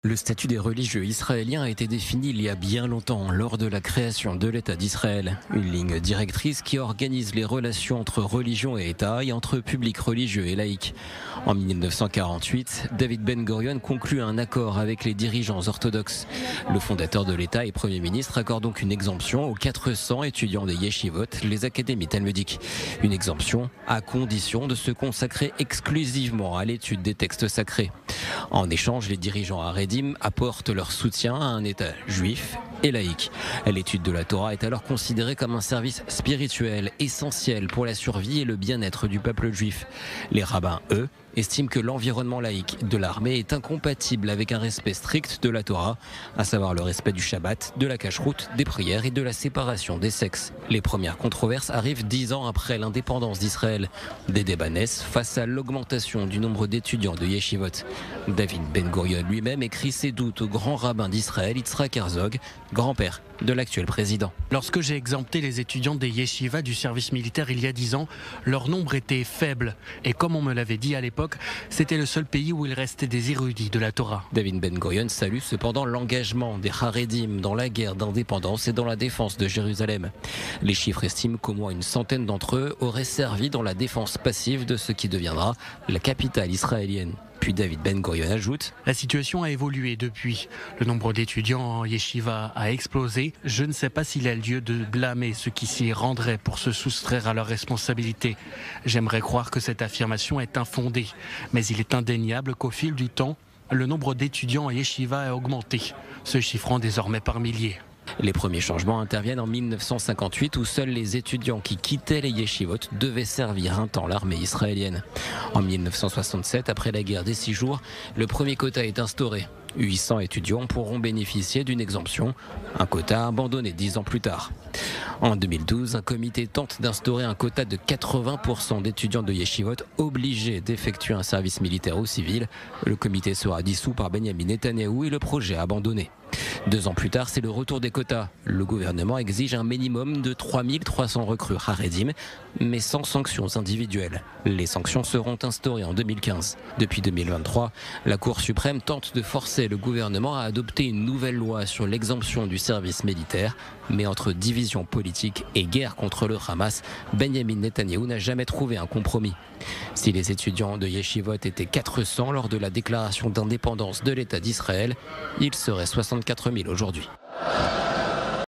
Le statut des religieux israéliens a été défini il y a bien longtemps, lors de la création de l'État d'Israël. Une ligne directrice qui organise les relations entre religion et État et entre public religieux et laïque. En 1948, David Ben Gurion conclut un accord avec les dirigeants orthodoxes. Le fondateur de l'État et Premier ministre accorde donc une exemption aux 400 étudiants des yeshivot, les académies talmudiques. Une exemption à condition de se consacrer exclusivement à l'étude des textes sacrés. En échange, les dirigeants Haredim apportent leur soutien à un État juif et laïque. L'étude de la Torah est alors considérée comme un service spirituel essentiel pour la survie et le bien-être du peuple juif. Les rabbins, eux, estiment que l'environnement laïque de l'armée est incompatible avec un respect strict de la Torah, à savoir le respect du Shabbat, de la cacheroute, des prières et de la séparation des sexes. Les premières controverses arrivent 10 ans après l'indépendance d'Israël. Des débats naissent face à l'augmentation du nombre d'étudiants de yeshivot. David Ben Gurion lui-même écrit ses doutes au grand rabbin d'Israël, Yitzhak Herzog, grand-père de l'actuel président. Lorsque j'ai exempté les étudiants des yeshivas du service militaire il y a 10 ans, leur nombre était faible. Et comme on me l'avait dit à l'époque, c'était le seul pays où il restait des érudits de la Torah. David Ben Gurion salue cependant l'engagement des Haredim dans la guerre d'indépendance et dans la défense de Jérusalem. Les chiffres estiment qu'au moins une centaine d'entre eux auraient servi dans la défense passive de ce qui deviendra la capitale israélienne. Puis David Ben Gurion ajoute: La situation a évolué depuis. Le nombre d'étudiants en yeshiva a explosé. Je ne sais pas s'il y a lieu de blâmer ceux qui s'y rendraient pour se soustraire à leurs responsabilités. J'aimerais croire que cette affirmation est infondée. Mais il est indéniable qu'au fil du temps, le nombre d'étudiants en yeshiva a augmenté, se chiffrant désormais par milliers. Les premiers changements interviennent en 1958 où seuls les étudiants qui quittaient les yeshivot devaient servir un temps l'armée israélienne. En 1967, après la guerre des 6 jours, le premier quota est instauré. 800 étudiants pourront bénéficier d'une exemption, un quota abandonné 10 ans plus tard. En 2012, un comité tente d'instaurer un quota de 80% d'étudiants de yeshivot obligés d'effectuer un service militaire ou civil. Le comité sera dissous par Benjamin Netanyahou et le projet abandonné. 2 ans plus tard, c'est le retour des quotas. Le gouvernement exige un minimum de 3300 recrues Haredim, mais sans sanctions individuelles. Les sanctions seront instaurées en 2015. Depuis 2023, la Cour suprême tente de forcer le gouvernement à adopter une nouvelle loi sur l'exemption du service militaire. Mais entre division politique et guerre contre le Hamas, Benjamin Netanyahou n'a jamais trouvé un compromis. Si les étudiants de yeshivot étaient 400 lors de la déclaration d'indépendance de l'État d'Israël, ils seraient 64 000 aujourd'hui.